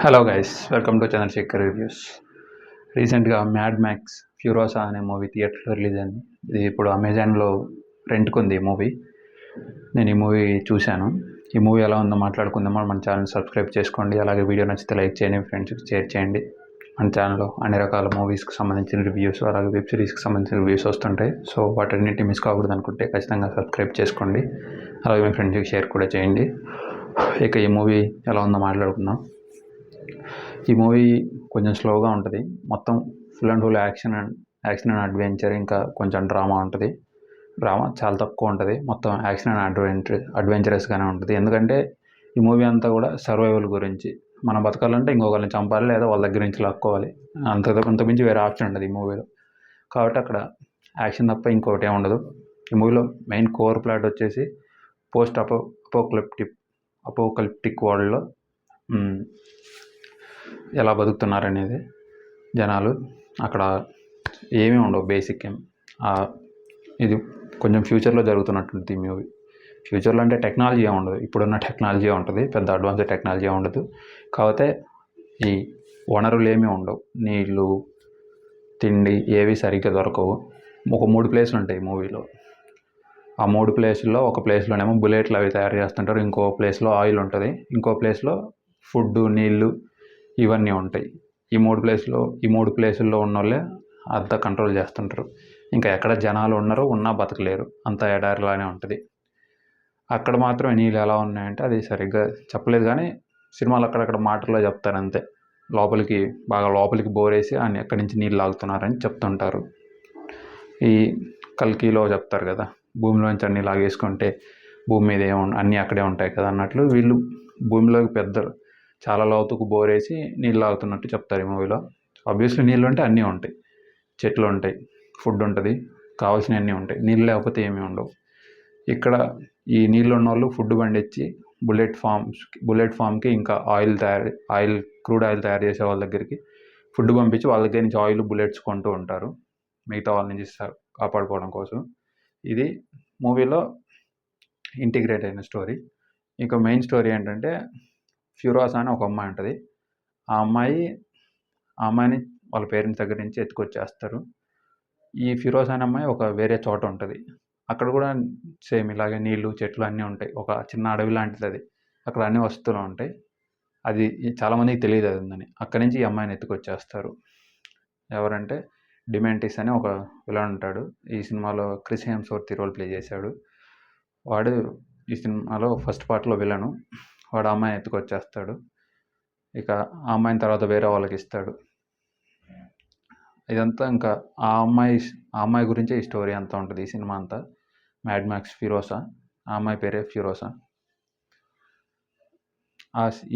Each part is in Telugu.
Hello guys, welcome to Chandrashekhar reviews. రీసెంట్గా మ్యాడ్ మ్యాక్స్ ఫ్యూరోసా అనే మూవీ థియేటర్లో రిలీజ్ అయింది. ఇది ఇప్పుడు అమెజాన్లో రెంట్కి ఉంది ఈ మూవీ. నేను ఈ మూవీ చూశాను. ఈ మూవీ ఎలా ఉందో మాట్లాడుకుందామో మన ఛానల్ సబ్స్క్రైబ్ చేసుకోండి. అలాగే వీడియో నచ్చితే లైక్ చేయండి, ఫ్రెండ్స్కి షేర్ చేయండి. మన ఛానల్లో అన్ని రకాల మూవీస్కి సంబంధించిన రివ్యూస్, అలాగే వెబ్ సిరీస్కి సంబంధించిన రివ్యూస్ వస్తుంటాయి. సో వాటన్నింటి మిస్ కాకూడదు అనుకుంటే ఖచ్చితంగా సబ్స్క్రైబ్ చేసుకోండి. అలాగే మీ ఫ్రెండ్స్కి షేర్ కూడా చేయండి. ఇక ఈ మూవీ ఎలా ఉందో మాట్లాడుకుందాం. ఈ మూవీ కొంచెం స్లోగా ఉంటుంది. మొత్తం full and full action and adventure, ఇంకా కొంచెం డ్రామా ఉంటుంది. డ్రామా చాలా తక్కువ ఉంటుంది. మొత్తం యాక్షన్ అండ్ అడ్వెంచరస్గానే ఉంటుంది. ఎందుకంటే ఈ మూవీ అంతా కూడా సర్వైవల్ గురించి. మనం బతకాలంటే ఇంకొకరిని చంపాలి, లేదా వాళ్ళ దగ్గర నుంచి లాక్కోవాలి. అంతకుమించి వేరే ఆప్షన్ ఉండదు ఈ మూవీలో. కాబట్టి అక్కడ యాక్షన్ తప్ప ఇంకోటి ఏమి ఉండదు. ఈ మూవీలో మెయిన్ కోర్ ప్లాట్ వచ్చేసి పోస్ట్ అపోకలిప్టిక్ వరల్డ్లో ఎలా బతుకుతున్నారనేది జనాలు. అక్కడ ఏమీ ఉండవు, బేసిక్ ఇది కొంచెం ఫ్యూచర్లో జరుగుతున్నట్టుంది ఈ మూవీ. ఫ్యూచర్లో అంటే టెక్నాలజీ ఏమి ఉండదు, ఇప్పుడున్న టెక్నాలజీ ఉంటుంది, పెద్ద అడ్వాన్స్డ్ టెక్నాలజీ ఉండదు. కాకపోతే ఈ వనరులు ఏమీ ఉండవు, నీళ్ళు, తిండి ఏవి సరిగ్గా దొరకవు. ఒక 3 ప్లేసులు ఉంటాయి ఈ మూవీలో. ఆ 3 ప్లేసుల్లో ఒక ప్లేస్లోనేమో బుల్లెట్లు అవి తయారు చేస్తుంటారు, ఇంకో ప్లేస్లో ఆయిల్ ఉంటుంది, ఇంకో ప్లేస్లో ఫుడ్, నీళ్ళు ఇవన్నీ ఉంటాయి. ఈ మూడు ప్లేసుల్లో ఉన్న వాళ్ళే అంతా కంట్రోల్ చేస్తుంటారు. ఇంకా ఎక్కడ జనాలు ఉన్నా బతకలేరు, అంతా ఎడారిలానే ఉంటుంది. అక్కడ మాత్రం నీళ్ళు ఎలా ఉన్నాయంటే అది సరిగ్గా చెప్పలేదు, కానీ సినిమాలు అక్కడక్కడ మాటల్లో చెప్తారు అంతే. బాగా లోపలికి బోరేసి అని ఎక్కడి నుంచి నీళ్ళు లాగుతున్నారని చెప్తుంటారు. ఈ కల్కిలో చెప్తారు కదా, భూమిలోంచి అన్నీ లాగేసుకుంటే భూమి మీద అన్నీ అక్కడే ఉంటాయి కదా అన్నట్లు, వీళ్ళు భూమిలోకి చాలా లోతుకు బోరేసి నీళ్ళు తాగుతున్నట్టు చెప్తారు ఈ మూవీలో. ఆబ్వియస్లీ నీళ్ళు ఉంటే అన్నీ ఉంటాయి, చెట్లు ఉంటాయి, ఫుడ్ ఉంటుంది, కావాల్సినవి అన్నీ ఉంటాయి. నీళ్ళు లేకపోతే ఏమీ ఉండవు. ఇక్కడ ఈ నీళ్ళు ఉన్న వాళ్ళు ఫుడ్ పండించి బుల్లెట్ ఫామ్కి ఇంకా క్రూడ్ ఆయిల్ తయారు చేసే వాళ్ళ దగ్గరికి ఫుడ్ పంపించి వాళ్ళ దగ్గర నుంచి ఆయిల్, బుల్లెట్స్ కొంటూ ఉంటారు మిగతా వాళ్ళ నుంచి కాపాడుకోవడం కోసం. ఇది మూవీలో ఇంటిగ్రేట్ అయిన స్టోరీ. ఇంకా మెయిన్ స్టోరీ ఏంటంటే, ఫ్యూరోసా అని ఒక అమ్మాయి ఉంటుంది. ఆ అమ్మాయిని వాళ్ళ పేరెంట్స్ దగ్గర నుంచి ఎత్తుకొచ్చేస్తారు. ఈ ఫిరోజ్ అనే అమ్మాయి ఒక వేరే చోట ఉంటుంది. అక్కడ కూడా సేమ్ ఇలాగే నీళ్ళు, చెట్లు అన్నీ ఉంటాయి. ఒక చిన్న అడవి లాంటిది అది. అక్కడ అన్ని వస్తువులు ఉంటాయి. అది చాలామందికి తెలియదు అది ఉందని. అక్కడి నుంచి ఈ అమ్మాయిని ఎత్తుకొచ్చేస్తారు. ఎవరంటే డిమెంటిస్ అని ఒక విలన్ ఉంటాడు. ఈ సినిమాలో క్రిస్ హెమ్స్వర్త్ రోల్ ప్లే చేశాడు. వాడు ఈ సినిమాలో ఫస్ట్ పార్ట్లో విలను. వాడు ఆ అమ్మాయిని ఎత్తుకొచ్చేస్తాడు. ఇక ఆ అమ్మాయిని తర్వాత వేరే వాళ్ళకి ఇస్తాడు. ఇదంతా ఇంకా ఆ అమ్మాయి గురించే ఈ స్టోరీ అంతా ఉంటుంది ఈ సినిమా అంతా. మ్యాడ్ మ్యాక్స్ ఫ్యూరోసా, ఆ అమ్మాయి పేరే ఫ్యూరోసా.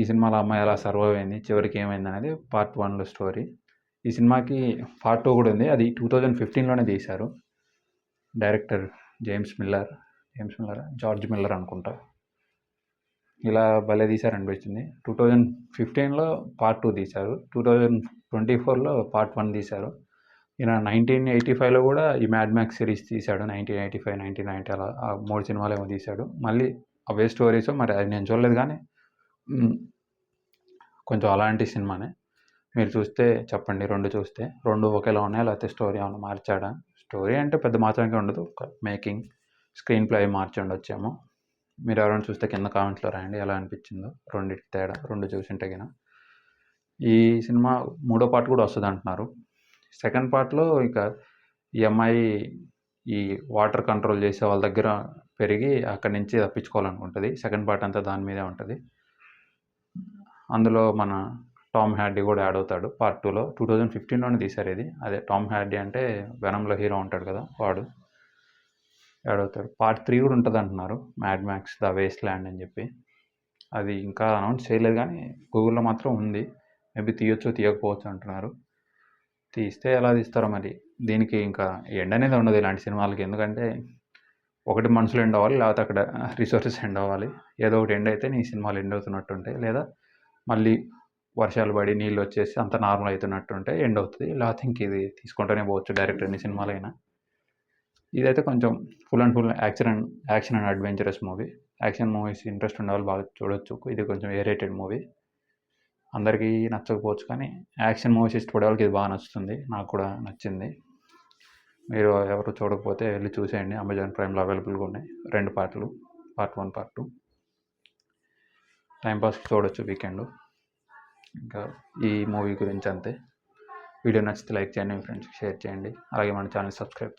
ఈ సినిమాలో అమ్మాయి ఎలా సర్వైవ్ అయింది, చివరికి ఏమైంది అనేది పార్ట్ 1లో స్టోరీ. ఈ సినిమాకి పార్ట్ 2 కూడా ఉంది. అది 2015లోనే తీశారు. డైరెక్టర్ జార్జ్ మిల్లర్ అనుకుంటా. ఇలా భలే తీశారు అనిపించింది. 2015లో పార్ట్ 2 తీశారు, 2024లో పార్ట్ 1 తీశారు. ఈయన 1985లో కూడా ఈ మ్యాడ్ మ్యాక్స్ సిరీస్ తీశాడు. 1985, 1990 అలా 3 సినిమాలు ఏమో తీశాడు. మళ్ళీ అవే స్టోరీస్, మరి అది నేను చూడలేదు, కానీ కొంచెం అలాంటి సినిమానే. మీరు చూస్తే చెప్పండి, 2 చూస్తే 2 ఒకేలా ఉన్నాయా, లేకపోతే స్టోరీ ఏమైనా మార్చాడా? స్టోరీ అంటే పెద్ద మార్చడానికి ఉండదు, మేకింగ్, స్క్రీన్ ప్లే మార్చి ఉండొచ్చేమో. మీరు ఎవరైనా చూస్తే కింద కామెంట్స్లో రాయండి ఎలా అనిపించిందో, రెండింటి తేడా, 2 చూసింటే గిన. ఈ సినిమా 3వ పార్ట్ కూడా వస్తుంది అంటున్నారు. సెకండ్ పార్ట్లో ఇక ఈ అమ్మాయి ఈ వాటర్ కంట్రోల్ చేసే వాళ్ళ దగ్గర పెరిగి అక్కడి నుంచి తప్పించుకోవాలనుకుంటుంది. సెకండ్ పార్ట్ అంతా దాని మీదే ఉంటుంది. అందులో మన టామ్ హార్డీ కూడా యాడ్ అవుతాడు పార్ట్ 2లో. 2015లోనే తీశారు ఇది. అదే టామ్ హార్డీ అంటే వెనంలో హీరో ఉంటాడు కదా, వాడు యాడ్ అవుతాడు. పార్ట్ 3 కూడా ఉంటుంది అంటున్నారు, mad max the waste land అని చెప్పి. అది ఇంకా అనౌన్స్ చేయలేదు, కానీ గూగుల్లో మాత్రం ఉంది. మేబీ తీయొచ్చు, తీయకపోవచ్చు అంటున్నారు. తీస్తే ఎలా తీస్తారో మరి. దీనికి ఇంకా ఎండ్ అనేది ఉండదు ఇలాంటి సినిమాలకి. ఎందుకంటే ఒకటి మనుషులు ఎండ్ అవ్వాలి, లేకపోతే అక్కడ రిసోర్సెస్ ఎండ్ అవ్వాలి. ఏదో ఒకటి ఎండ్ అయితే నీ సినిమాలు ఎండ్ అవుతున్నట్టు ఉంటాయి, లేదా మళ్ళీ వర్షాలు పడి నీళ్ళు వచ్చేసి అంత నార్మల్ అవుతున్నట్టు ఉంటే ఎండ్ అవుతుంది. లేకపోతే ఇంక ఇది తీసుకుంటూనే పోవచ్చు డైరెక్ట్ ఎన్ని సినిమాలైనా. ఇదైతే కొంచెం full action and adventurous movie. Action movies interest ఉండే వాళ్ళు బాగా చూడొచ్చు. ఇది కొంచెం ఏ రేటెడ్ మూవీ. అందరికీ నచ్చకపోవచ్చు, కానీ యాక్షన్ మూవీస్ ఇష్టపడే వాళ్ళకి ఇది బాగా నచ్చుతుంది. నాకు కూడా నచ్చింది. మీరు ఎవరు చూడకపోతే వెళ్ళి చూసేయండి. అమెజాన్ ప్రైమ్లో అవైలబుల్గా ఉన్నాయి 2 పార్ట్లు, పార్ట్ 1, పార్ట్ 2. టైంపాస్కి చూడొచ్చు వీకెండ్. ఇంకా ఈ మూవీ గురించి అంతే. వీడియో నచ్చితే లైక్ చేయండి, మీ ఫ్రెండ్స్కి షేర్ చేయండి, అలాగే మన ఛానల్ సబ్స్క్రైబ్ చేయండి.